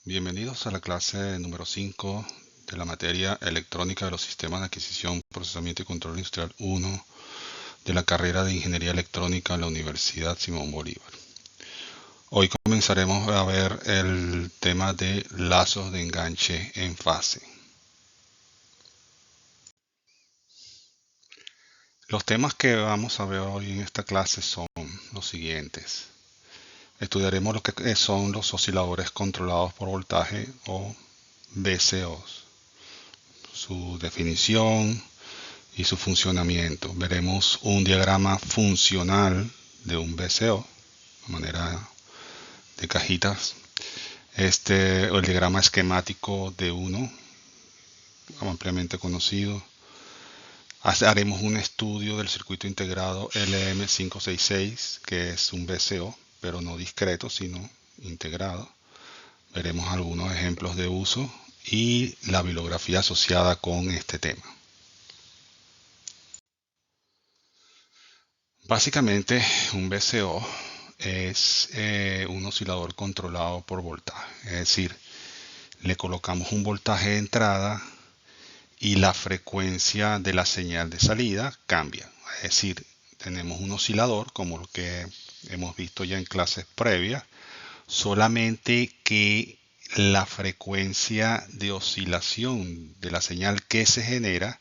Bienvenidos a la clase número 5 de la materia Electrónica de los Sistemas de Adquisición, Procesamiento y Control Industrial 1 de la carrera de Ingeniería Electrónica en la Universidad Simón Bolívar. Hoy comenzaremos a ver el tema de lazos de enganche en fase. Los temas que vamos a ver hoy en esta clase son los siguientes. Estudiaremos lo que son los osciladores controlados por voltaje o VCOs, su definición y su funcionamiento. Veremos un diagrama funcional de un VCO, de manera de cajitas. El diagrama esquemático de uno, ampliamente conocido. Haremos un estudio del circuito integrado LM566, que es un VCO, pero no discreto, sino integrado. Veremos algunos ejemplos de uso y la bibliografía asociada con este tema. Básicamente, un VCO es un oscilador controlado por voltaje. Es decir, le colocamos un voltaje de entrada y la frecuencia de la señal de salida cambia. Es decir, tenemos un oscilador como el que hemos visto ya en clases previas, solamente que la frecuencia de oscilación de la señal que se genera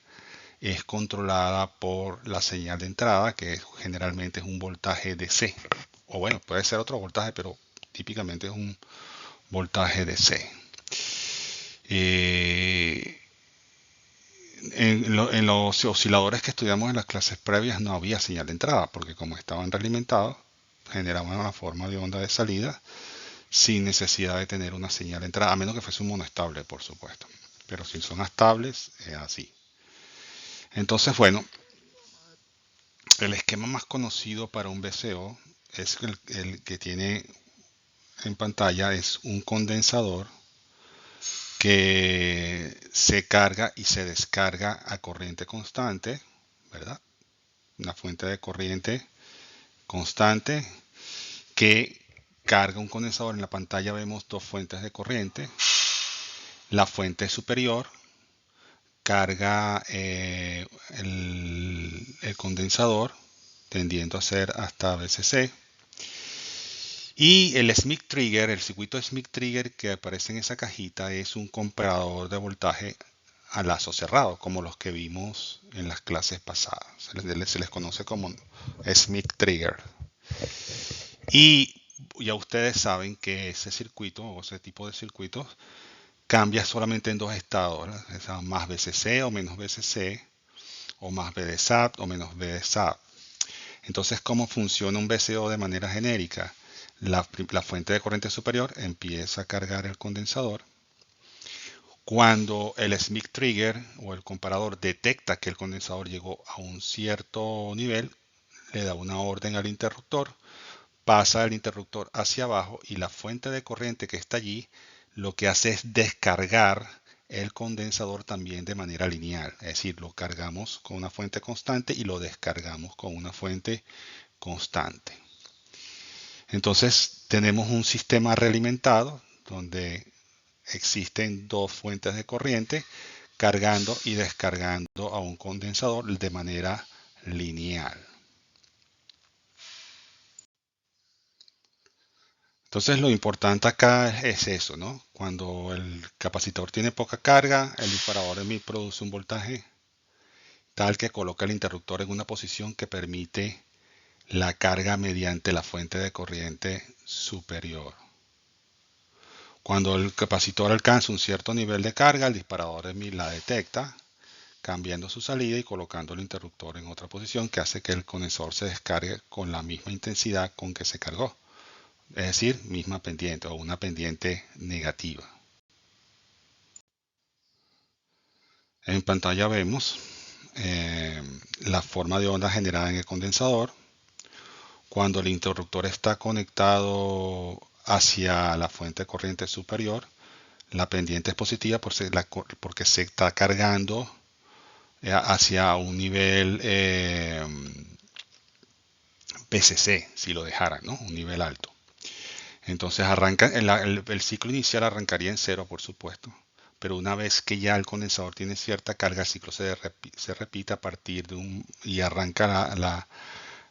es controlada por la señal de entrada, que generalmente es un voltaje DC. O bueno, puede ser otro voltaje, pero típicamente es un voltaje DC. En los osciladores que estudiamos en las clases previas no había señal de entrada, porque como estaban realimentados, generaban una forma de onda de salida sin necesidad de tener una señal de entrada, a menos que fuese un monoestable, por supuesto. Pero si son estables, es así. Entonces, bueno, el esquema más conocido para un VCO es el que tiene en pantalla, es un condensador que se carga y se descarga a corriente constante, ¿verdad? Una fuente de corriente constante que carga un condensador. En la pantalla vemos dos fuentes de corriente. La fuente superior carga el condensador tendiendo a ser hasta VCC. Y el Schmitt Trigger, el circuito Schmitt Trigger que aparece en esa cajita, es un comparador de voltaje a lazo cerrado, como los que vimos en las clases pasadas. Se les conoce como Schmitt Trigger. Y ya ustedes saben que ese circuito o ese tipo de circuitos cambia solamente en dos estados, ¿verdad? Más VCC o menos VCC, o más VDSAT o menos VDSAT. Entonces, ¿cómo funciona un VCO de manera genérica? La fuente de corriente superior empieza a cargar el condensador. Cuando el Schmitt Trigger o el comparador detecta que el condensador llegó a un cierto nivel, le da una orden al interruptor, pasa el interruptor hacia abajo y la fuente de corriente que está allí lo que hace es descargar el condensador también de manera lineal. Es decir, lo cargamos con una fuente constante y lo descargamos con una fuente constante. Entonces tenemos un sistema realimentado donde existen dos fuentes de corriente cargando y descargando a un condensador de manera lineal. Entonces lo importante acá es eso, ¿no? Cuando el capacitor tiene poca carga, el disparador EMI produce un voltaje tal que coloca el interruptor en una posición que permite la carga mediante la fuente de corriente superior. Cuando el capacitor alcanza un cierto nivel de carga, el disparador EMI la detecta, cambiando su salida y colocando el interruptor en otra posición que hace que el condensador se descargue con la misma intensidad con que se cargó. Es decir, misma pendiente o una pendiente negativa. En pantalla vemos la forma de onda generada en el condensador. Cuando el interruptor está conectado hacia la fuente de corriente superior, la pendiente es positiva porque se está cargando hacia un nivel PCC, si lo dejaran, ¿no? Un nivel alto. Entonces arranca, el ciclo inicial arrancaría en cero, por supuesto. Pero una vez que ya el condensador tiene cierta carga, el ciclo se repite a partir de y arranca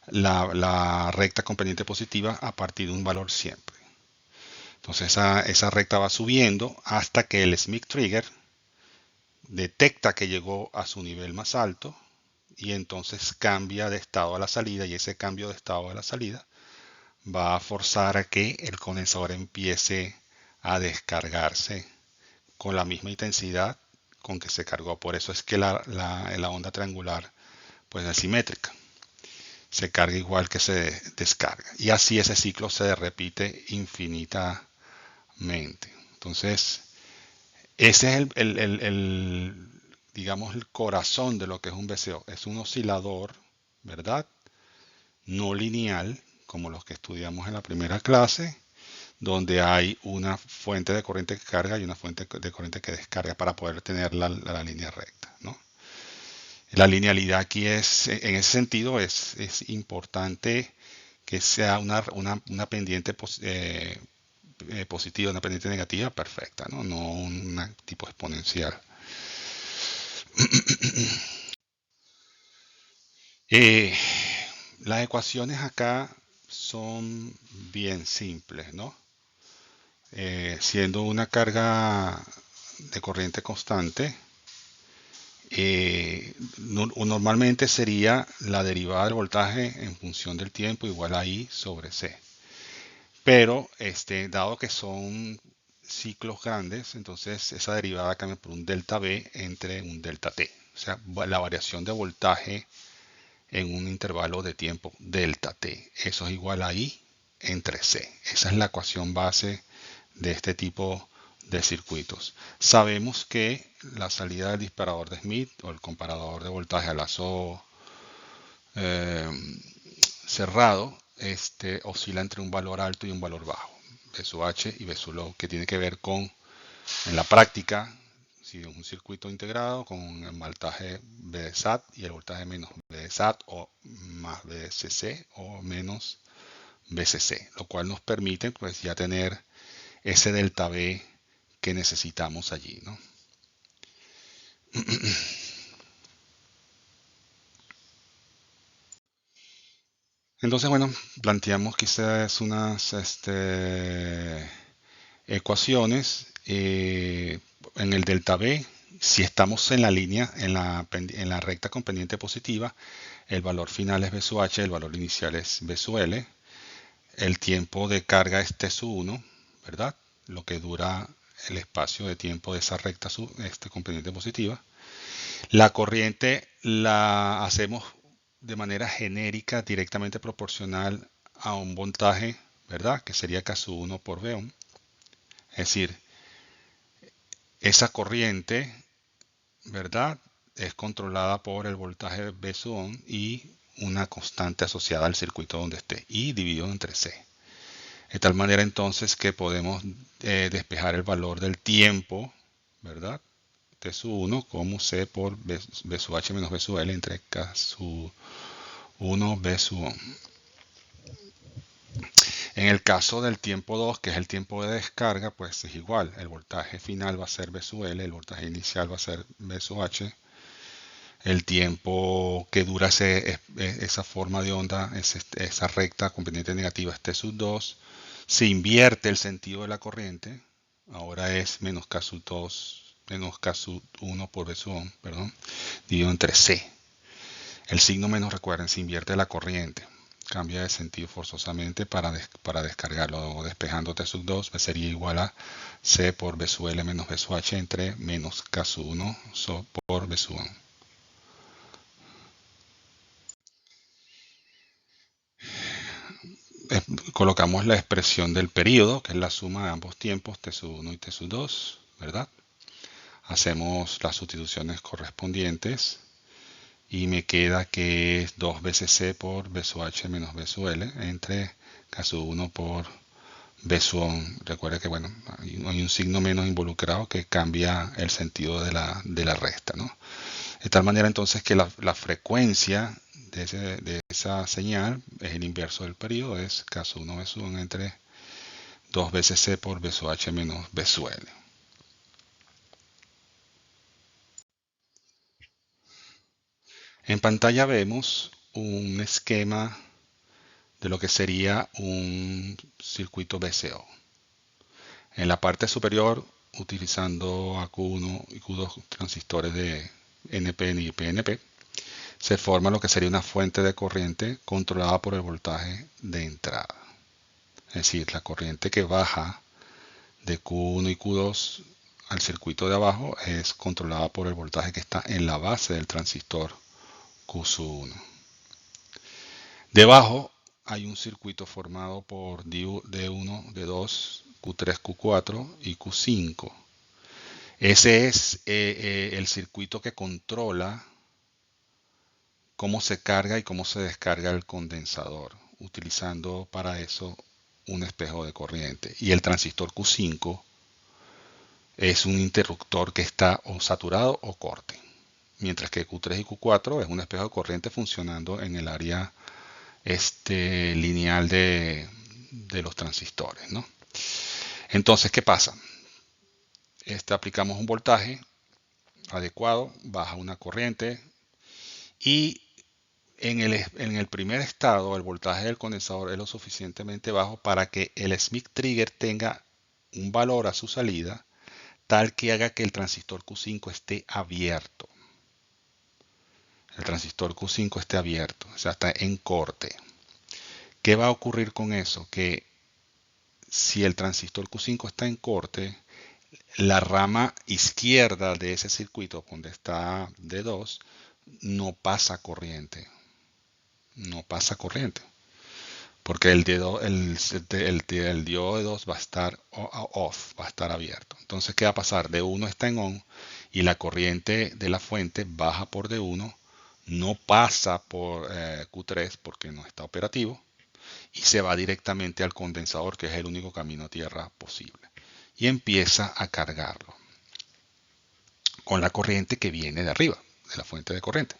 la recta con pendiente positiva a partir de un valor siempre. Entonces esa recta va subiendo hasta que el Smith Trigger detecta que llegó a su nivel más alto y entonces cambia de estado a la salida, y ese cambio de estado a la salida va a forzar a que el condensador empiece a descargarse con la misma intensidad con que se cargó. Por eso es que la onda triangular pues es simétrica. Se carga igual que se descarga. Y así ese ciclo se repite infinitamente. Entonces, ese es digamos, el corazón de lo que es un VCO. Es un oscilador, ¿verdad? No lineal, como los que estudiamos en la primera clase, donde hay una fuente de corriente que carga y una fuente de corriente que descarga para poder tener la línea recta, ¿no? La linealidad aquí en ese sentido, es importante que sea una pendiente positiva, una pendiente negativa perfecta, ¿no? No un tipo exponencial. Eh, las ecuaciones acá son bien simples, ¿no? Siendo una carga de corriente constante, normalmente sería la derivada del voltaje en función del tiempo igual a I sobre C. Pero dado que son ciclos grandes, entonces esa derivada cambia por un delta B entre un delta T. O sea, la variación de voltaje en un intervalo de tiempo delta T. Eso es igual a I entre C. Esa es la ecuación base de este tipo de circuitos. Sabemos que la salida del disparador de Smith o el comparador de voltaje a lazo cerrado oscila entre un valor alto y un valor bajo, B sub H y B sub low, que tiene que ver con, en la práctica, si es un circuito integrado con el voltaje B de SAT y el voltaje menos B de SAT o más BCC o menos BCC, lo cual nos permite pues ya tener ese delta B que necesitamos allí, ¿no? Entonces, bueno, planteamos quizás unas ecuaciones en el delta B. Si estamos en la línea, en la recta con pendiente positiva, el valor final es B sub H, el valor inicial es B sub L. El tiempo de carga es T sub 1, ¿verdad? Lo que dura el espacio de tiempo de esa recta con pendiente positiva. La corriente la hacemos de manera genérica, directamente proporcional a un voltaje, ¿verdad? Que sería K sub 1 por V ohm. Es decir, esa corriente, ¿verdad? Es controlada por el voltaje B sub ohm y una constante asociada al circuito donde esté, y dividido entre C. De tal manera entonces que podemos despejar el valor del tiempo, ¿verdad? T sub 1 como C por B sub H menos B sub L entre K sub 1 B sub ohm. En el caso del tiempo 2, que es el tiempo de descarga, pues es igual. El voltaje final va a ser B sub L, el voltaje inicial va a ser B sub H. El tiempo que dura esa forma de onda, esa recta con pendiente negativa, es T sub 2. Se invierte el sentido de la corriente. Ahora es menos K sub 2, menos K sub 1 por B sub ohm, perdón, dividido entre C. El signo menos, recuerden, se invierte la corriente. Cambia de sentido forzosamente para descargarlo. Despejando T sub 2 sería igual a C por B sub L menos B sub H entre menos K sub 1 por B sub ohm. Colocamos la expresión del periodo, que es la suma de ambos tiempos, T sub 1 y T sub 2, ¿verdad? Hacemos las sustituciones correspondientes y me queda que es 2 veces C por B sub H menos B sub L entre K sub 1 por B sub ohm. Recuerda que bueno, hay un signo menos involucrado que cambia el sentido de la resta, ¿no? De tal manera entonces que la frecuencia de esa señal es el inverso del periodo, es K sub 1 B sub ohm entre 2 veces C por B sub H menos B sub L. En pantalla vemos un esquema de lo que sería un circuito VCO. En la parte superior, utilizando a Q1 y Q2 transistores de NPN y PNP, se forma lo que sería una fuente de corriente controlada por el voltaje de entrada. Es decir, la corriente que baja de Q1 y Q2 al circuito de abajo es controlada por el voltaje que está en la base del transistor Q1. Debajo hay un circuito formado por D1, D2, Q3, Q4 y Q5. Ese es el circuito que controla cómo se carga y cómo se descarga el condensador, utilizando para eso un espejo de corriente. Y el transistor Q5 es un interruptor que está o saturado o corte, mientras que Q3 y Q4 es un espejo de corriente funcionando en el área lineal de los transistores, ¿no? Entonces, ¿qué pasa? Aplicamos un voltaje adecuado, baja una corriente y en el primer estado el voltaje del condensador es lo suficientemente bajo para que el Schmitt trigger tenga un valor a su salida tal que haga que el transistor Q5 esté abierto. El transistor Q5 esté abierto, o sea, está en corte. ¿Qué va a ocurrir con eso? Que si el transistor Q5 está en corte, la rama izquierda de ese circuito donde está D2 no pasa corriente. No pasa corriente. Porque el diodo de 2 va a estar off, va a estar abierto. Entonces, ¿qué va a pasar? D1 está en on y la corriente de la fuente baja por D1, no pasa por Q3 porque no está operativo y se va directamente al condensador, que es el único camino a tierra posible. Y empieza a cargarlo con la corriente que viene de arriba, de la fuente de corriente.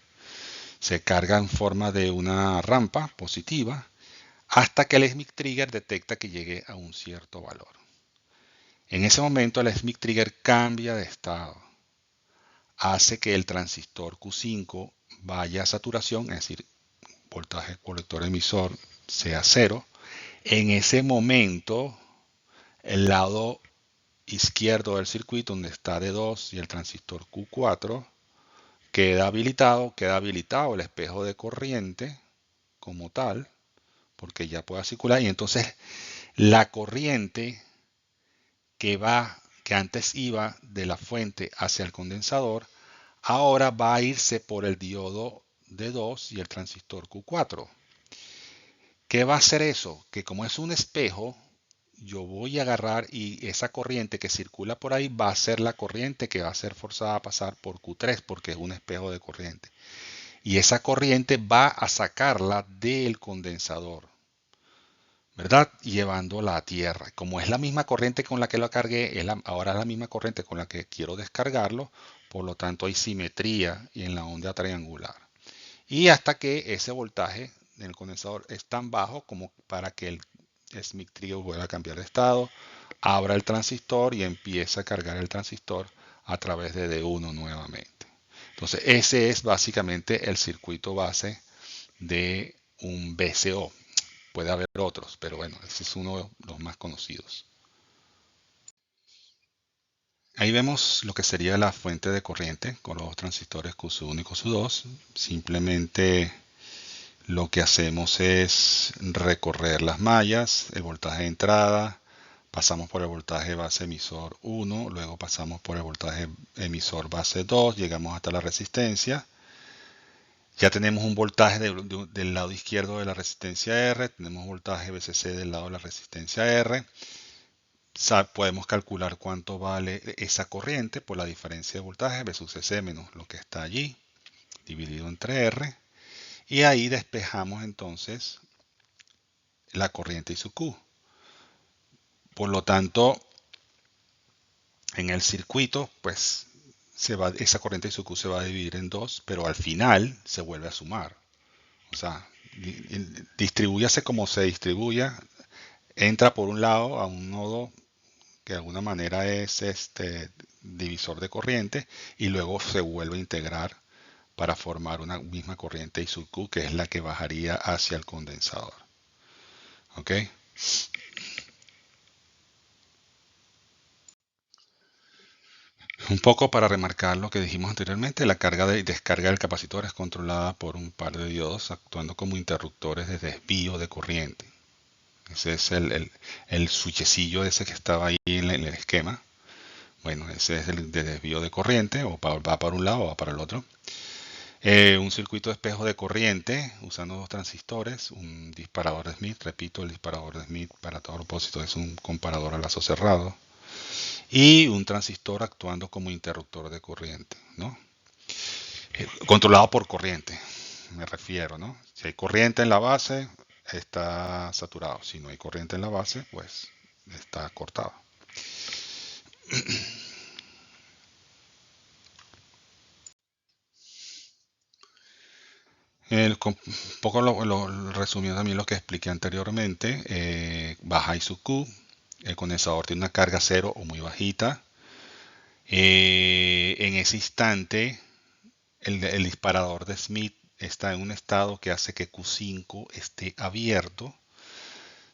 Se carga en forma de una rampa positiva hasta que el Schmitt trigger detecta que llegue a un cierto valor. En ese momento el Schmitt trigger cambia de estado, hace que el transistor Q5 vaya a saturación, es decir, voltaje colector emisor sea cero. En ese momento, el lado izquierdo del circuito, donde está D2 y el transistor Q4, queda habilitado el espejo de corriente como tal, porque ya pueda circular, y entonces la corriente que antes iba de la fuente hacia el condensador, ahora va a irse por el diodo D2 y el transistor Q4. ¿Qué va a hacer eso? Que como es un espejo, yo voy a agarrar y esa corriente que circula por ahí va a ser la corriente que va a ser forzada a pasar por Q3 porque es un espejo de corriente. Y esa corriente va a sacarla del condensador, ¿verdad? Llevándola a tierra. Como es la misma corriente con la que lo cargué, ahora es la misma corriente con la que quiero descargarlo, por lo tanto hay simetría en la onda triangular. Y hasta que ese voltaje del condensador es tan bajo como para que el Schmitt trigger vuelva a cambiar de estado, abra el transistor y empieza a cargar el transistor a través de D1 nuevamente. Entonces ese es básicamente el circuito base de un VCO. Puede haber otros, pero bueno, ese es uno de los más conocidos. Ahí vemos lo que sería la fuente de corriente con los transistores Q1 y Q2. Simplemente lo que hacemos es recorrer las mallas, el voltaje de entrada, pasamos por el voltaje base emisor 1, luego pasamos por el voltaje emisor base 2, llegamos hasta la resistencia. Ya tenemos un voltaje del lado izquierdo de la resistencia R, tenemos voltaje VCC del lado de la resistencia R. Podemos calcular cuánto vale esa corriente por la diferencia de voltaje V sub CC menos lo que está allí, dividido entre R. Y ahí despejamos entonces la corriente y su Q. Por lo tanto, en el circuito, pues esa corriente y su Q se va a dividir en dos, pero al final se vuelve a sumar. O sea, distribúyase como se distribuya, entra por un lado a un nodo que de alguna manera es divisor de corriente y luego se vuelve a integrar para formar una misma corriente I sub Q, que es la que bajaría hacia el condensador. ¿Ok? Un poco para remarcar lo que dijimos anteriormente, la carga de descarga del capacitor es controlada por un par de diodos actuando como interruptores de desvío de corriente. Ese es el switchecillo ese que estaba ahí en el esquema. Bueno, ese es el de desvío de corriente, o va para un lado o va para el otro. Un circuito de espejo de corriente usando dos transistores, un disparador de Smith, repito, el disparador de Smith para todo propósito es un comparador a lazo cerrado, y un transistor actuando como interruptor de corriente, ¿no? Controlado por corriente, me refiero, ¿no? Si hay corriente en la base, está saturado. Si no hay corriente en la base, pues está cortado. Un poco resumiendo también lo que expliqué anteriormente, baja I sub Q, el condensador tiene una carga cero o muy bajita. En ese instante, el disparador de Smith está en un estado que hace que Q5 esté abierto.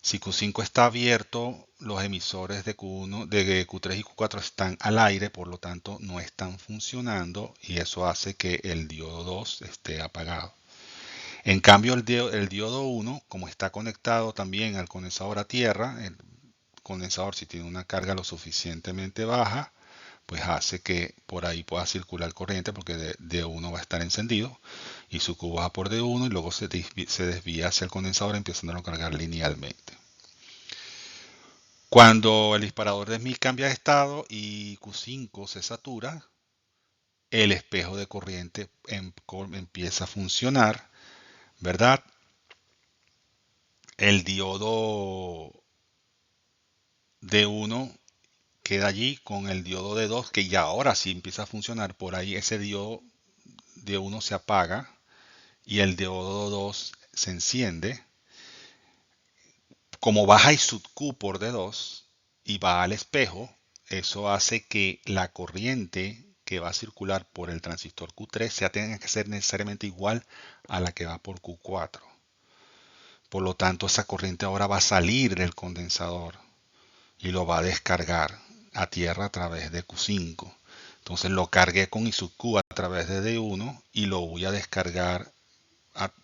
Si Q5 está abierto, los emisores de Q1, de Q3 y Q4 están al aire, por lo tanto no están funcionando y eso hace que el diodo 2 esté apagado. En cambio, el diodo 1, como está conectado también al condensador a tierra, el condensador si tiene una carga lo suficientemente baja, pues hace que por ahí pueda circular corriente porque D1 va a estar encendido y su Q baja por D1 y luego se desvía hacia el condensador empezando a cargar linealmente. Cuando el disparador de Smith cambia de estado y Q5 se satura, el espejo de corriente empieza a funcionar, ¿verdad? El diodo D1 queda allí con el diodo D2 que ya ahora sí empieza a funcionar. Por ahí ese diodo D1 se apaga y el diodo 2 se enciende. Como baja I sub Q por D2 y va al espejo, eso hace que la corriente que va a circular por el transistor Q3 tenga que ser necesariamente igual a la que va por Q4. Por lo tanto, esa corriente ahora va a salir del condensador y lo va a descargar a tierra a través de Q5. Entonces lo cargué con I sub Q a través de D1 y lo voy a descargar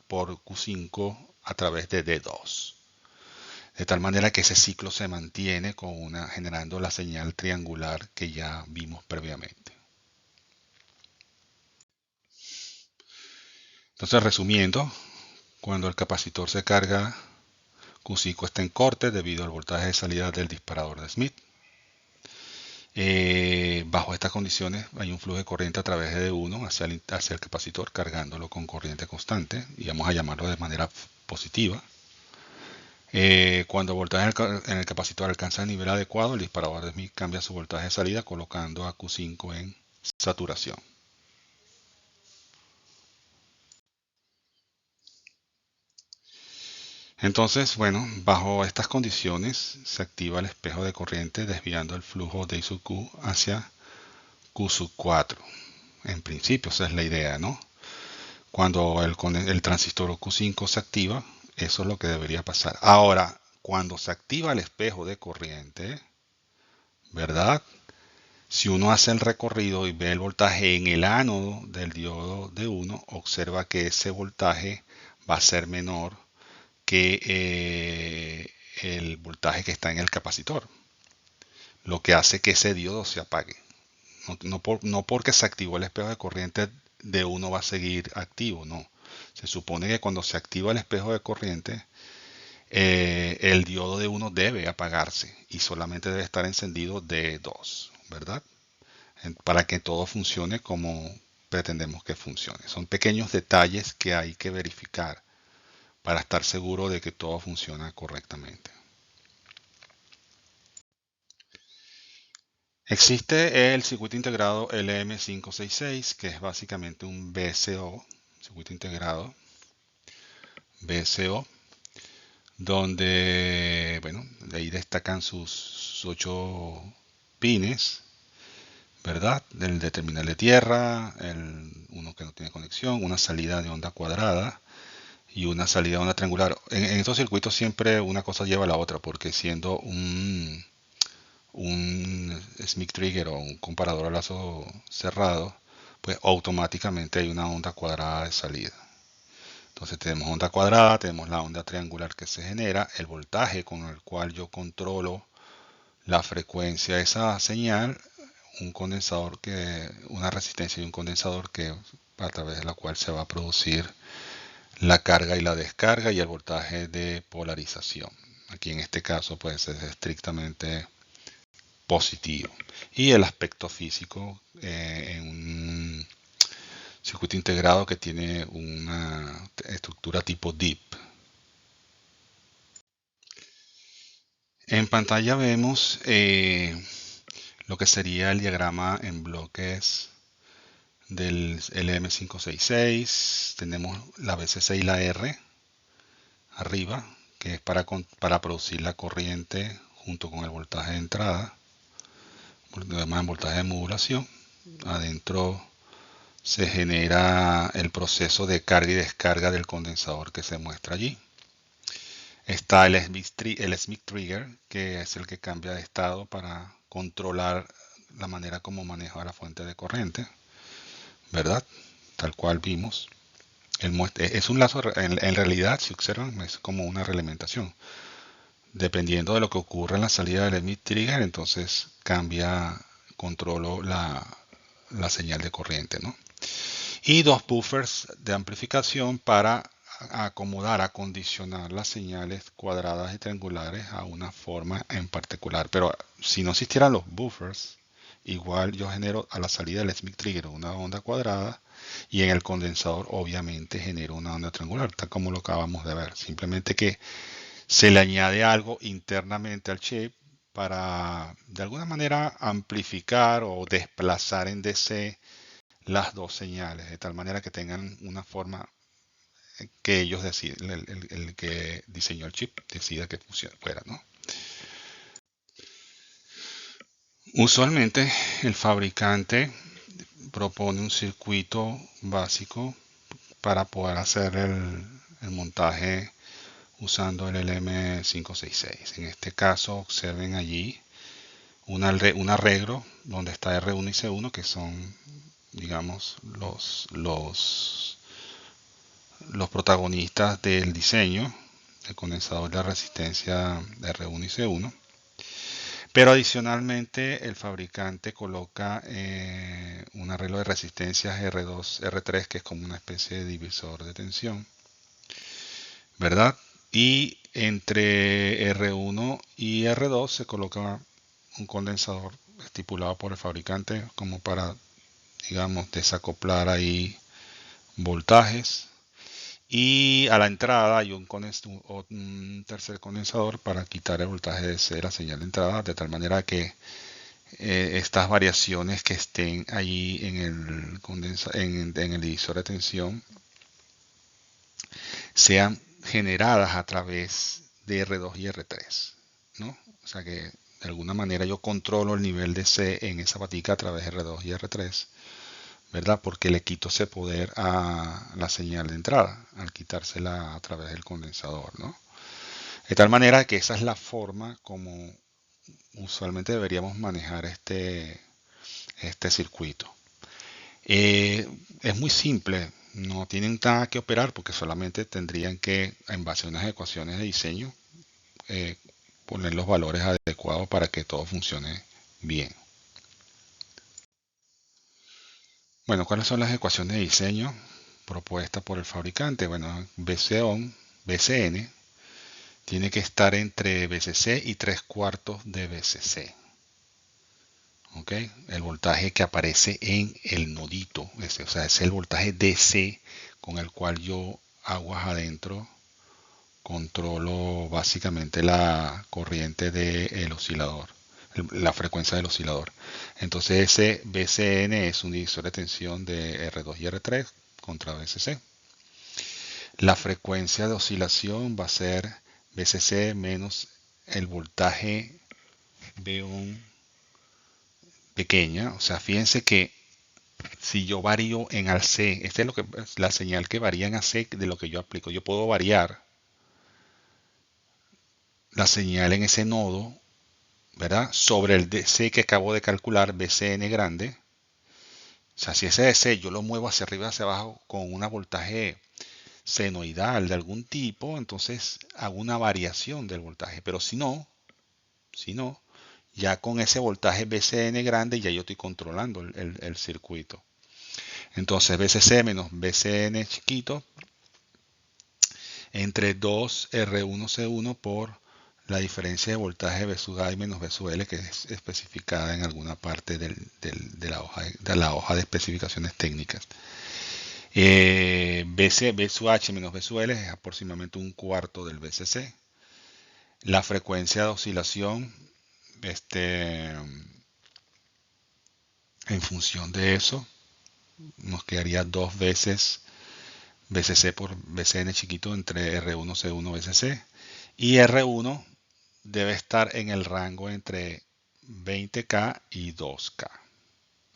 por Q5 a través de D2. De tal manera que ese ciclo se mantiene generando la señal triangular que ya vimos previamente. Entonces, resumiendo, cuando el capacitor se carga, Q5 está en corte debido al voltaje de salida del disparador de Smith. Bajo estas condiciones hay un flujo de corriente a través de D1 hacia el capacitor cargándolo con corriente constante y vamos a llamarlo de manera positiva. Cuando el voltaje en el capacitor alcanza el nivel adecuado, el disparador de Smith cambia su voltaje de salida colocando a Q5 en saturación. Entonces, bueno, bajo estas condiciones se activa el espejo de corriente desviando el flujo de I sub Q hacia Q sub 4. En principio, esa es la idea, ¿no? Cuando el transistor Q5 se activa, eso es lo que debería pasar. Ahora, cuando se activa el espejo de corriente, ¿verdad? Si uno hace el recorrido y ve el voltaje en el ánodo del diodo D1, observa que ese voltaje va a ser menor que el voltaje que está en el capacitor, lo que hace que ese diodo se apague. No porque se activó el espejo de corriente D1 va a seguir activo, no. Se supone que cuando se activa el espejo de corriente, el diodo D1 debe apagarse y solamente debe estar encendido D2, ¿verdad? Para que todo funcione como pretendemos que funcione. Son pequeños detalles que hay que verificar para estar seguro de que todo funciona correctamente. Existe el circuito integrado LM566, que es básicamente un VCO, circuito integrado VCO, donde, bueno, de ahí destacan sus 8 pines, ¿verdad? El de terminal de tierra, uno que no tiene conexión, una salida de onda cuadrada y una salida de onda triangular. En estos circuitos siempre una cosa lleva a la otra, porque siendo un Smith Trigger o un comparador a lazo cerrado, pues automáticamente hay una onda cuadrada de salida. Entonces tenemos onda cuadrada, tenemos la onda triangular que se genera, el voltaje con el cual yo controlo la frecuencia de esa señal, un condensador una resistencia y un condensador que a través de la cual se va a producir la carga y la descarga y el voltaje de polarización. Aquí en este caso pues es estrictamente positivo. Y el aspecto físico en un circuito integrado que tiene una estructura tipo DIP. En pantalla vemos lo que sería el diagrama en bloques del LM566. Tenemos la BCC y la R arriba, que es para producir la corriente junto con el voltaje de entrada, además en voltaje de modulación. Adentro se genera el proceso de carga y descarga del condensador que se muestra allí. Está el Smith Trigger, que es el que cambia de estado para controlar la manera como maneja la fuente de corriente, ¿verdad? Tal cual vimos. Es un lazo, en realidad, si observan, es como una realimentación. Dependiendo de lo que ocurra en la salida del Smith Trigger, entonces controlo la señal de corriente, ¿no? Y 2 buffers de amplificación para acomodar, acondicionar las señales cuadradas y triangulares a una forma en particular. Pero si no existieran los buffers, igual yo genero a la salida del Smith Trigger una onda cuadrada y en el condensador obviamente genero una onda triangular, tal como lo acabamos de ver. Simplemente que se le añade algo internamente al chip para de alguna manera amplificar o desplazar en DC las dos señales, de tal manera que tengan una forma que ellos deciden, el que diseñó el chip decida que fuera, ¿no? Usualmente el fabricante propone un circuito básico para poder hacer el montaje usando el LM566. En este caso observen allí un arreglo donde está R1 y C1, que son, digamos, los protagonistas del diseño, el condensador de resistencia de R1 y C1. Pero adicionalmente el fabricante coloca un arreglo de resistencias R2, R3, que es como una especie de divisor de tensión, ¿verdad? Y entre R1 y R2 se coloca un condensador estipulado por el fabricante como para, digamos, desacoplar ahí voltajes. Y a la entrada hay un tercer condensador para quitar el voltaje de la señal de entrada, de tal manera que estas variaciones que estén allí en el divisor de tensión sean generadas a través de R2 y R3, ¿no? O sea que de alguna manera yo controlo el nivel de C en esa patica a través de R2 y R3, ¿verdad? Porque le quito ese poder a la señal de entrada al quitársela a través del condensador, ¿no? De tal manera que esa es la forma como usualmente deberíamos manejar este circuito. Es muy simple, no tienen nada que operar porque solamente tendrían que, en base a unas ecuaciones de diseño, eh, poner los valores adecuados para que todo funcione bien. Bueno, ¿cuáles son las ecuaciones de diseño propuestas por el fabricante? Bueno, BCN tiene que estar entre BCC y 3/4 de BCC. ¿Ok? El voltaje que aparece en el nodito, o sea, es el voltaje DC con el cual yo, aguas adentro, controlo básicamente la corriente del oscilador, la frecuencia del oscilador. Entonces ese BCN es un divisor de tensión de R2 y R3 contra BCC. La frecuencia de oscilación va a ser VCC menos el voltaje B1 pequeña. O sea, fíjense que si yo varío en AC, esta es lo que, la señal que varía en AC de lo que yo aplico. Yo puedo variar la señal en ese nodo, ¿verdad? Sobre el DC que acabo de calcular, BCN grande. O sea, si ese DC yo lo muevo hacia arriba, hacia abajo con un voltaje senoidal de algún tipo, entonces hago una variación del voltaje. Pero si no, ya con ese voltaje BCN grande ya yo estoy controlando el circuito. Entonces BCC menos BCN chiquito entre 2R1C1 por la diferencia de voltaje B sub A y menos B sub L, que es especificada en alguna parte de la hoja de especificaciones técnicas. B sub H menos B sub L es aproximadamente un cuarto del BCC. La frecuencia de oscilación, en función de eso, nos quedaría 2 veces BCC por BCN chiquito entre R1, C1, BCC. Y R1 debe estar en el rango entre 20K y 2K.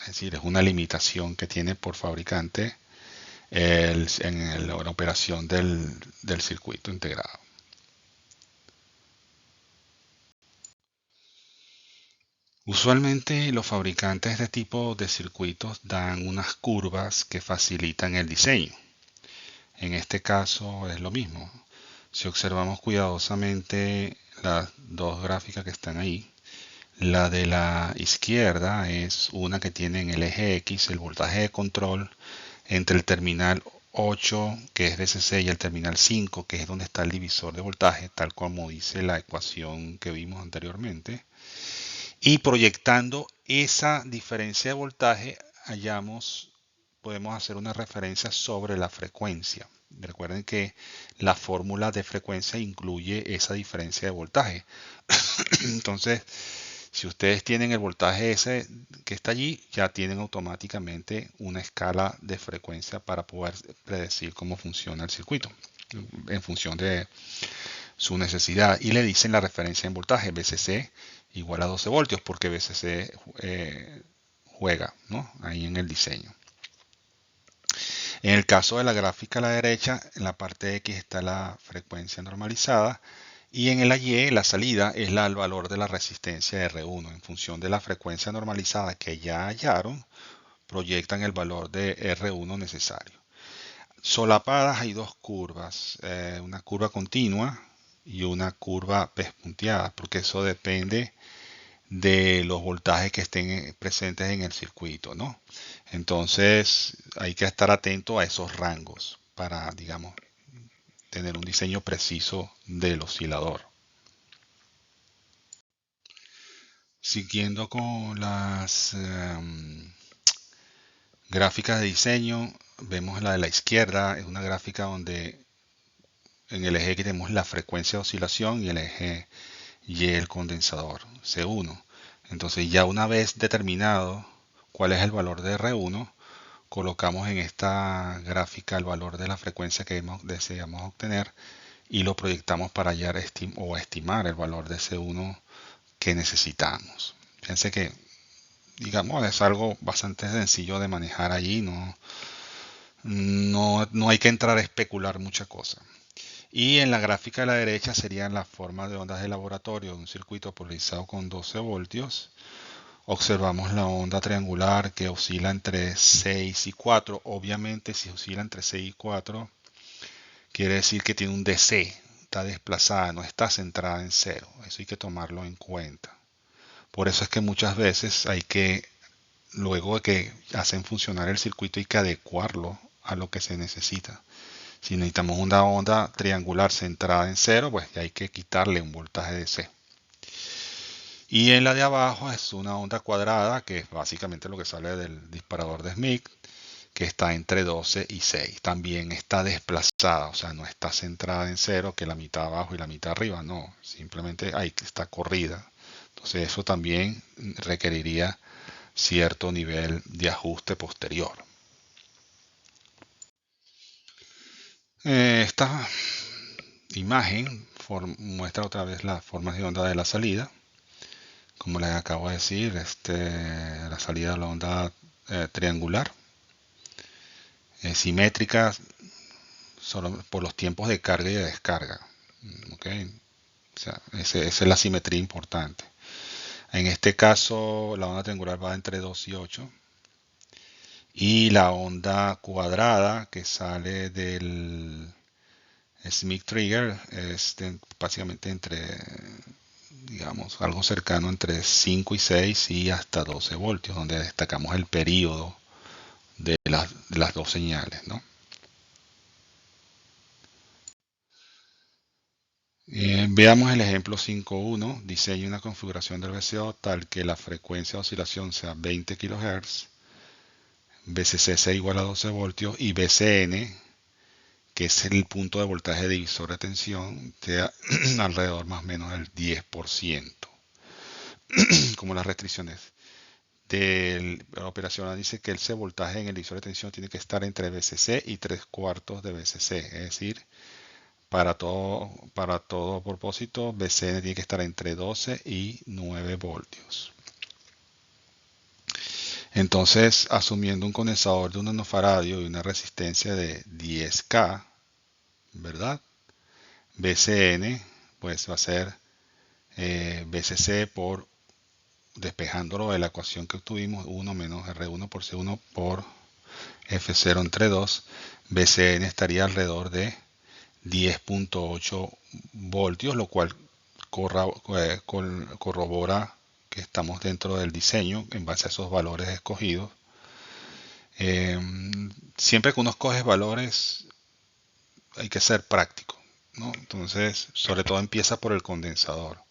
Es decir, es una limitación que tiene por fabricante en la operación del circuito integrado. Usualmente los fabricantes de este tipo de circuitos dan unas curvas que facilitan el diseño. En este caso es lo mismo. Si observamos cuidadosamente las dos gráficas que están ahí, la de la izquierda es una que tiene en el eje X el voltaje de control entre el terminal 8, que es VCC, y el terminal 5, que es donde está el divisor de voltaje, tal como dice la ecuación que vimos anteriormente. Y proyectando esa diferencia de voltaje, podemos hacer una referencia sobre la frecuencia. Recuerden que la fórmula de frecuencia incluye esa diferencia de voltaje. Entonces, si ustedes tienen el voltaje ese que está allí, ya tienen automáticamente una escala de frecuencia para poder predecir cómo funciona el circuito en función de su necesidad. Y le dicen la referencia en voltaje, VCC igual a 12 voltios, porque VCC juega, ¿no?, ahí en el diseño. En el caso de la gráfica a la derecha, en la parte X está la frecuencia normalizada y en la Y, la salida, es el valor de la resistencia R1. En función de la frecuencia normalizada que ya hallaron, proyectan el valor de R1 necesario. Solapadas hay dos curvas, una curva continua y una curva pespunteada, porque eso depende de los voltajes que estén presentes en el circuito, ¿no? Entonces hay que estar atento a esos rangos para, digamos, tener un diseño preciso del oscilador. Siguiendo con las gráficas de diseño, vemos la de la izquierda, es una gráfica donde en el eje X tenemos la frecuencia de oscilación y el eje Y el condensador, C1. Entonces ya una vez determinado cuál es el valor de R1, colocamos en esta gráfica el valor de la frecuencia que deseamos obtener y lo proyectamos para hallar o estimar el valor de C1 que necesitamos. Fíjense que, digamos, es algo bastante sencillo de manejar allí, no hay que entrar a especular mucha cosa. Y en la gráfica de la derecha serían las formas de ondas de laboratorio de un circuito polarizado con 12 voltios. Observamos la onda triangular que oscila entre 6 y 4. Obviamente, si oscila entre 6 y 4, quiere decir que tiene un DC, está desplazada, no está centrada en cero. Eso hay que tomarlo en cuenta. Por eso es que muchas veces luego de que hacen funcionar el circuito, hay que adecuarlo a lo que se necesita. Si necesitamos una onda triangular centrada en cero, pues ya hay que quitarle un voltaje de C. Y en la de abajo es una onda cuadrada, que es básicamente lo que sale del disparador de Smith, que está entre 12 y 6. También está desplazada, o sea, no está centrada en cero, que la mitad abajo y la mitad arriba, no, simplemente ahí está corrida. Entonces eso también requeriría cierto nivel de ajuste posterior. Esta imagen muestra otra vez las formas de onda de la salida. Como les acabo de decir, la salida de la onda triangular, simétrica solo por los tiempos de carga y de descarga. ¿Ok? O sea, esa es la simetría importante. En este caso, la onda triangular va entre 2 y 8. Y la onda cuadrada que sale del Smith Trigger es básicamente entre, digamos, algo cercano entre 5 y 6 y hasta 12 voltios, donde destacamos el periodo de las dos señales, ¿no? Veamos el ejemplo 5.1. Diseñe una configuración del VCO tal que la frecuencia de oscilación sea 20 kHz, VCC sea igual a 12 voltios y VCN, que es el punto de voltaje divisor de tensión, sea alrededor más o menos del 10%. Como las restricciones de la operación dice que ese voltaje en el divisor de tensión tiene que estar entre VCC y 3/4 de VCC, es decir, para todo propósito, VCN tiene que estar entre 12 y 9 voltios. Entonces, asumiendo un condensador de 1 nanofaradio y una resistencia de 10K, ¿verdad? VCN pues va a ser VCC por, despejándolo de la ecuación que obtuvimos, 1 menos R1 por C1 por F0 entre 2, VCN estaría alrededor de 10.8 voltios, lo cual corrobora que estamos dentro del diseño en base a esos valores escogidos. Siempre que uno escoge valores hay que ser práctico, ¿no? Entonces, sobre todo empieza por el condensador.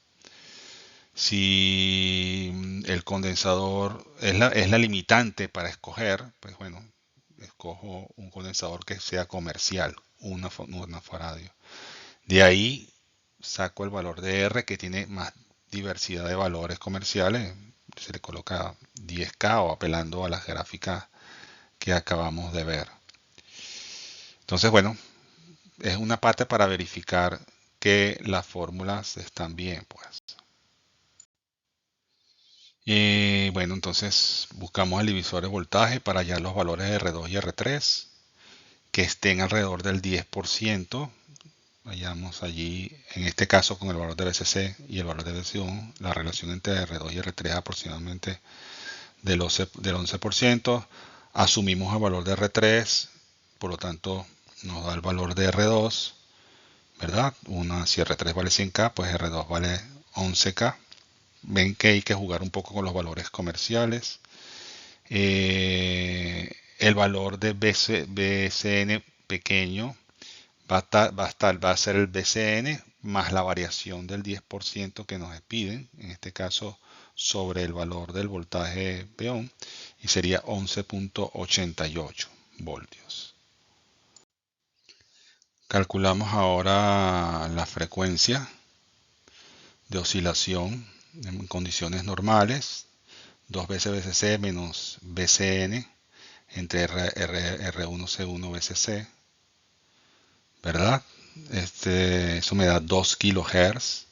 Si el condensador es la limitante para escoger, pues bueno, escojo un condensador que sea comercial, una faradio. De ahí saco el valor de R que tiene más diversidad de valores comerciales. Se le coloca 10K o apelando a las gráficas que acabamos de ver. Entonces, bueno, es una parte para verificar que las fórmulas están bien, pues. Y bueno, entonces buscamos el divisor de voltaje para hallar los valores de R2 y R3 que estén alrededor del 10%. Vayamos allí, en este caso con el valor de VCC y el valor de VC1, la relación entre R2 y R3 es aproximadamente del 11%. Asumimos el valor de R3, por lo tanto nos da el valor de R2, ¿verdad? Si R3 vale 100K, pues R2 vale 11K. Ven que hay que jugar un poco con los valores comerciales. El valor de BCN pequeño va a ser el BCN más la variación del 10% que nos piden, en este caso sobre el valor del voltaje peón, y sería 11.88 voltios. Calculamos ahora la frecuencia de oscilación en condiciones normales, 2 veces VCC menos VCN entre R1C1 VCC, ¿verdad? Eso me da 2 kHz.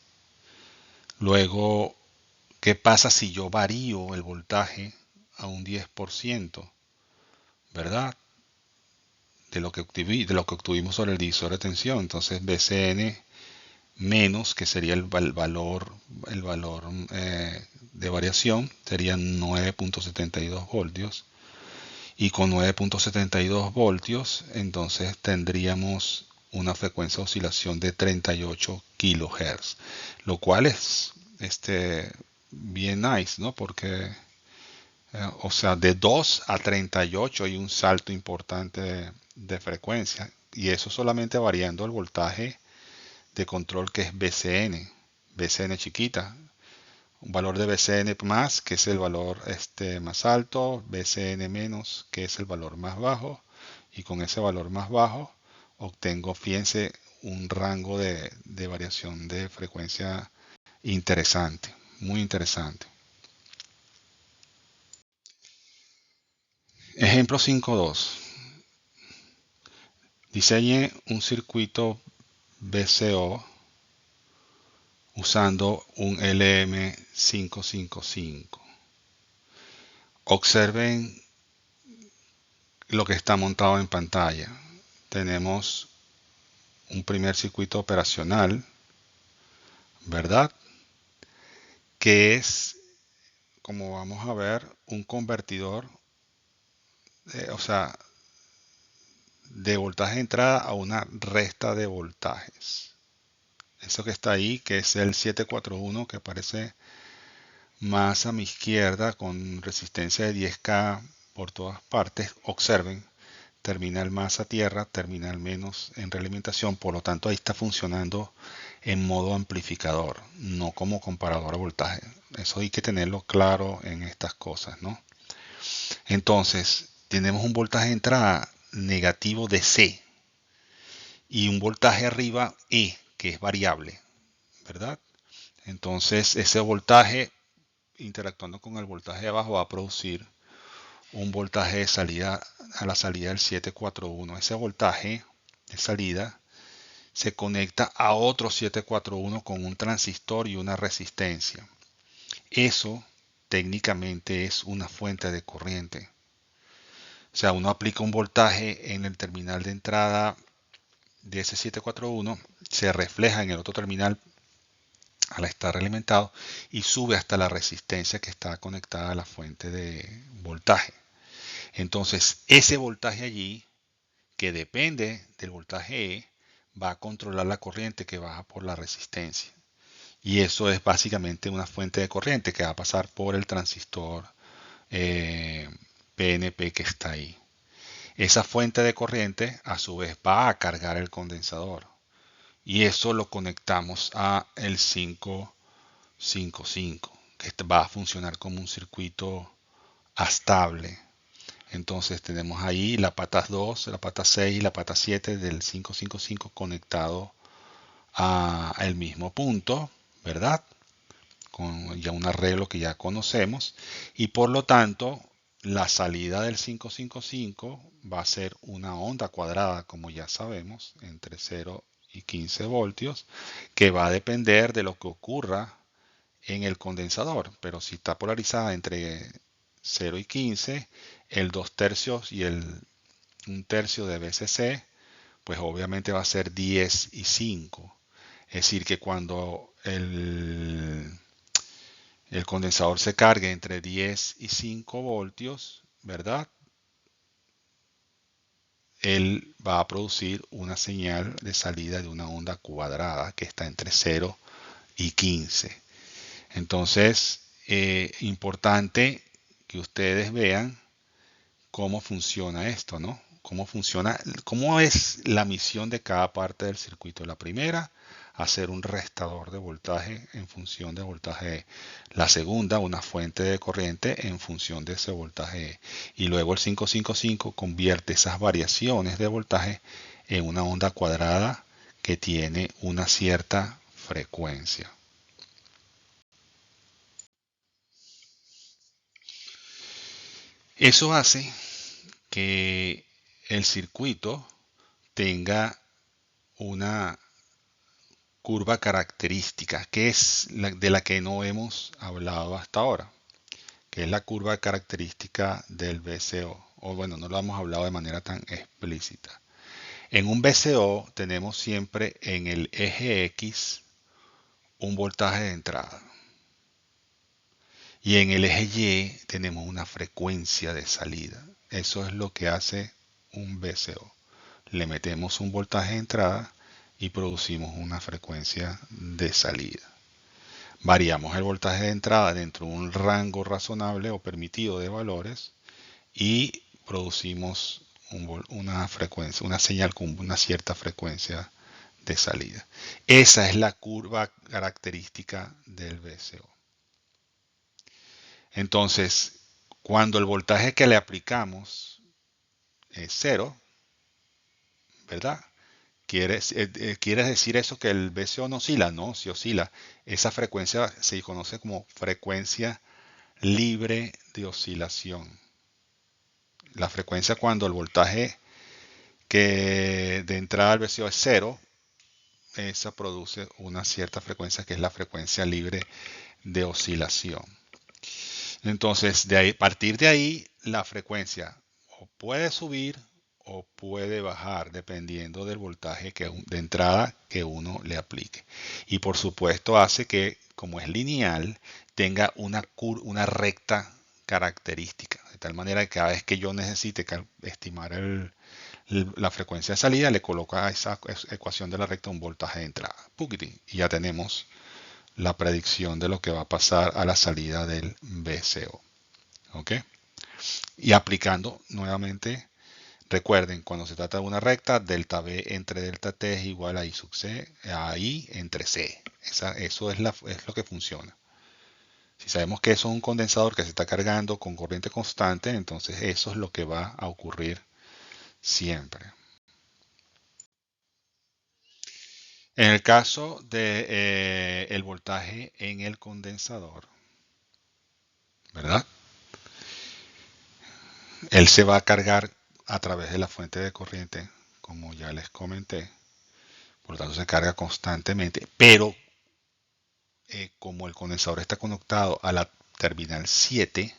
Luego, ¿qué pasa si yo varío el voltaje a un 10%? ¿Verdad? De lo que obtuvimos sobre el divisor de tensión. Entonces, BCN menos, que sería el valor de variación, sería 9.72 voltios. Y con 9.72 voltios, entonces tendríamos una frecuencia de oscilación de 38 kHz, lo cual es bien nice, ¿no? Porque, o sea, de 2 a 38 hay un salto importante de frecuencia, y eso solamente variando el voltaje de control que es BCN, BCN chiquita, un valor de BCN más, que es el valor más alto, BCN menos, que es el valor más bajo, y con ese valor más bajo obtengo, fíjense, un rango de variación de frecuencia interesante, muy interesante. Ejemplo 5.2. Diseñe un circuito VCO usando un LM555. Observen lo que está montado en pantalla. Tenemos un primer circuito operacional, ¿verdad? Que es, como vamos a ver, un convertidor, o sea, de voltaje de entrada a una resta de voltajes. Eso que está ahí, que es el 741, que aparece más a mi izquierda con resistencia de 10K por todas partes. Observen, terminal más a tierra, terminal menos en realimentación, por lo tanto ahí está funcionando en modo amplificador, no como comparador a voltaje. Eso hay que tenerlo claro en estas cosas, ¿no? Entonces, tenemos un voltaje de entrada negativo de C y un voltaje arriba E, que es variable, ¿verdad? Entonces, ese voltaje interactuando con el voltaje de abajo va a producir un voltaje de salida a la salida del 741. Ese voltaje de salida se conecta a otro 741 con un transistor y una resistencia. Eso técnicamente es una fuente de corriente. O sea, uno aplica un voltaje en el terminal de entrada de ese 741, se refleja en el otro terminal al estar alimentado y sube hasta la resistencia que está conectada a la fuente de voltaje. Entonces, ese voltaje allí, que depende del voltaje E, va a controlar la corriente que baja por la resistencia. Y eso es básicamente una fuente de corriente que va a pasar por el transistor PNP que está ahí. Esa fuente de corriente a su vez va a cargar el condensador. Y eso lo conectamos a el 555, que va a funcionar como un circuito estable. Entonces tenemos ahí la pata 2, la pata 6 y la pata 7 del 555 conectado al mismo punto, ¿verdad? Con ya un arreglo que ya conocemos. Y por lo tanto, la salida del 555 va a ser una onda cuadrada, como ya sabemos, entre 0 y 15 voltios, que va a depender de lo que ocurra en el condensador. Pero si está polarizada entre 0 y 15, el 2 tercios y el 1 tercio de BCC, pues obviamente va a ser 10 y 5. Es decir, que cuando el condensador se cargue entre 10 y 5 voltios, ¿verdad? Él va a producir una señal de salida de una onda cuadrada que está entre 0 y 15. Entonces, importante que ustedes vean cómo funciona esto, ¿no? Cómo funciona, cómo es la misión de cada parte del circuito. La primera, hacer un restador de voltaje en función del voltaje. La segunda, una fuente de corriente en función de ese voltaje. Y luego el 555 convierte esas variaciones de voltaje en una onda cuadrada que tiene una cierta frecuencia. Eso hace que el circuito tenga una curva característica, que es de la que no hemos hablado hasta ahora, que es la curva característica del VCO. O bueno, no lo hemos hablado de manera tan explícita. En un VCO tenemos siempre en el eje X un voltaje de entrada. Y en el eje Y tenemos una frecuencia de salida. Eso es lo que hace un VCO. Le metemos un voltaje de entrada y producimos una frecuencia de salida. Variamos el voltaje de entrada dentro de un rango razonable o permitido de valores y producimos una frecuencia, una señal con una cierta frecuencia de salida. Esa es la curva característica del VCO. Entonces, cuando el voltaje que le aplicamos es cero, ¿verdad? ¿Quiere decir eso que el VCO no oscila? No, si oscila. Esa frecuencia se conoce como frecuencia libre de oscilación. La frecuencia cuando el voltaje que de entrada al VCO es cero, esa produce una cierta frecuencia que es la frecuencia libre de oscilación. Entonces, de ahí, a partir de ahí, la frecuencia o puede subir o puede bajar dependiendo del voltaje de entrada que uno le aplique. Y por supuesto hace que, como es lineal, tenga una recta característica. De tal manera que cada vez que yo necesite estimar la frecuencia de salida, le coloco a esa ecuación de la recta un voltaje de entrada. ¡Puquitín! Y ya tenemos la predicción de lo que va a pasar a la salida del VCO. ¿Ok? Y aplicando nuevamente, recuerden, cuando se trata de una recta, delta B entre delta T es igual a I sub C, a I entre C. Eso es lo que funciona. Si sabemos que eso es un condensador que se está cargando con corriente constante, entonces eso es lo que va a ocurrir siempre. En el caso de el voltaje en el condensador, ¿verdad? Él se va a cargar a través de la fuente de corriente, como ya les comenté. Por lo tanto, se carga constantemente. Pero como el condensador está conectado a la terminal 7,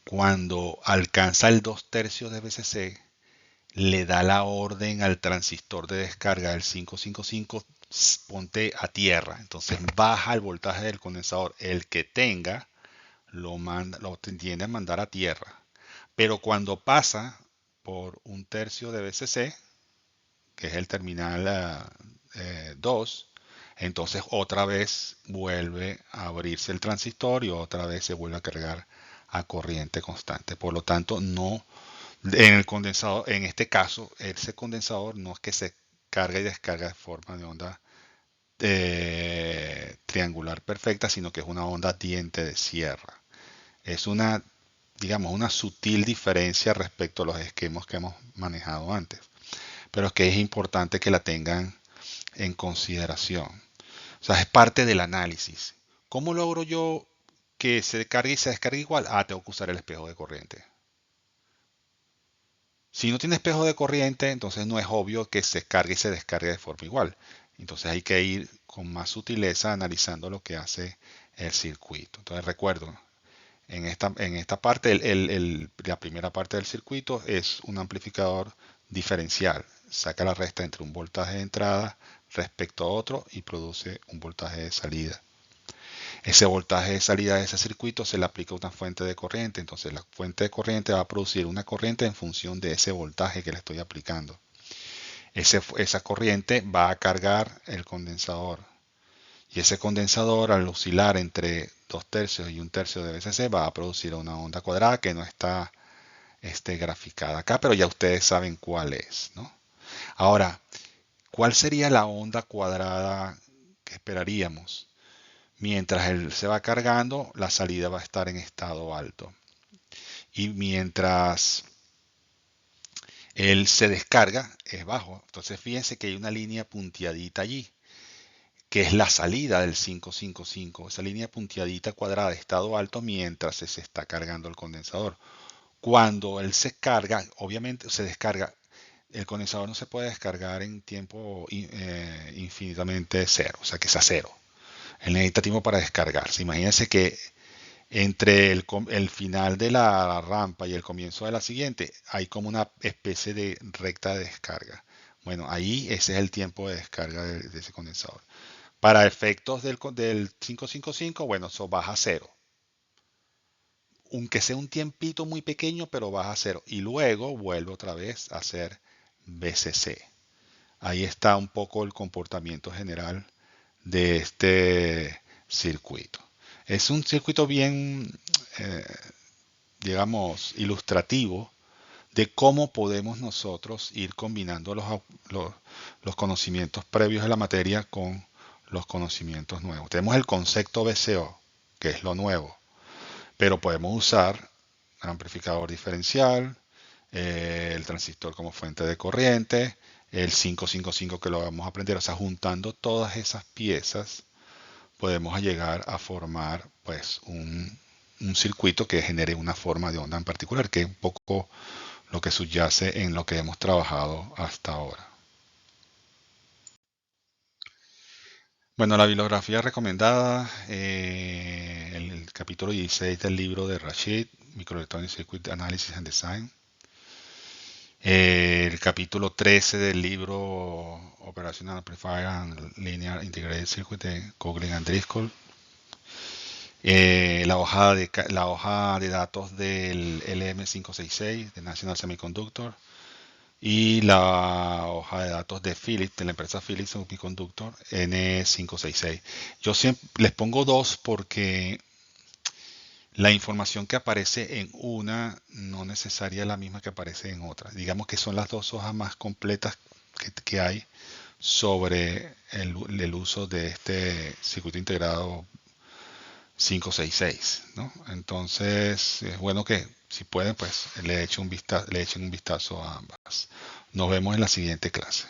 cuando alcanza el 2/3 de VCC, le da la orden al transistor de descarga del 555, ponte a tierra. Entonces baja el voltaje del condensador. El que tenga lo tiende a mandar a tierra. Pero cuando pasa por 1/3 de VCC, que es el terminal 2, entonces otra vez vuelve a abrirse el transistor y otra vez se vuelve a cargar a corriente constante. Por lo tanto, no en el condensador, en este caso, ese condensador no es que se carga y descarga de forma de onda triangular perfecta, sino que es una onda diente de sierra. Es una, digamos, una sutil diferencia respecto a los esquemas que hemos manejado antes, pero es que es importante que la tengan en consideración. O sea, es parte del análisis. ¿Cómo logro yo que se cargue y se descargue igual? Ah, tengo que usar el espejo de corriente. Si no tiene espejo de corriente, entonces no es obvio que se cargue y se descargue de forma igual. Entonces hay que ir con más sutileza analizando lo que hace el circuito. Entonces recuerdo, en esta parte, la primera parte del circuito es un amplificador diferencial. Saca la resta entre un voltaje de entrada respecto a otro y produce un voltaje de salida. Ese voltaje de salida de ese circuito se le aplica una fuente de corriente. Entonces la fuente de corriente va a producir una corriente en función de ese voltaje que le estoy aplicando. Esa corriente va a cargar el condensador. Y ese condensador, al oscilar entre 2/3 y 1/3 de VCC, va a producir una onda cuadrada que no está graficada acá, pero ya ustedes saben cuál es, ¿no? Ahora, ¿cuál sería la onda cuadrada que esperaríamos? Mientras él se va cargando, la salida va a estar en estado alto. Y mientras él se descarga, es bajo. Entonces fíjense que hay una línea punteadita allí, que es la salida del 555. Esa línea punteadita cuadrada de estado alto mientras se está cargando el condensador. Cuando él se carga, obviamente se descarga, el condensador no se puede descargar en tiempo infinitamente cero, o sea que es a cero. Él necesita tiempo para descargarse. Imagínense que entre el final de la rampa y el comienzo de la siguiente hay como una especie de recta de descarga. Bueno, ahí ese es el tiempo de descarga de ese condensador. Para efectos del 555, bueno, eso baja a cero. Aunque sea un tiempito muy pequeño, pero baja a cero. Y luego vuelve otra vez a ser VCC. Ahí está un poco el comportamiento general de este circuito. Es un circuito bien, eh, digamos, ilustrativo de cómo podemos nosotros ir combinando los conocimientos previos de la materia con los conocimientos nuevos. Tenemos el concepto VCO, que es lo nuevo, pero podemos usar amplificador diferencial, el transistor como fuente de corriente, el 555 que lo vamos a aprender. O sea, juntando todas esas piezas, podemos llegar a formar pues un circuito que genere una forma de onda en particular, que es un poco lo que subyace en lo que hemos trabajado hasta ahora. Bueno, la bibliografía recomendada, el capítulo 16 del libro de Rashid, Microelectronic Circuit Analysis and Design. El capítulo 13 del libro Operational Amplifier and Linear Integrated Circuit de Coughlin and Driscoll. La hoja de datos del LM566 de National Semiconductor y la hoja de datos de Philips, de la empresa Philips Semiconductor N566. Yo siempre les pongo dos porque la información que aparece en una no necesariamente es la misma que aparece en otra. Digamos que son las dos hojas más completas que hay sobre el uso de este circuito integrado 566, ¿no? Entonces, es bueno que si pueden, pues le echen un vistazo a ambas. Nos vemos en la siguiente clase.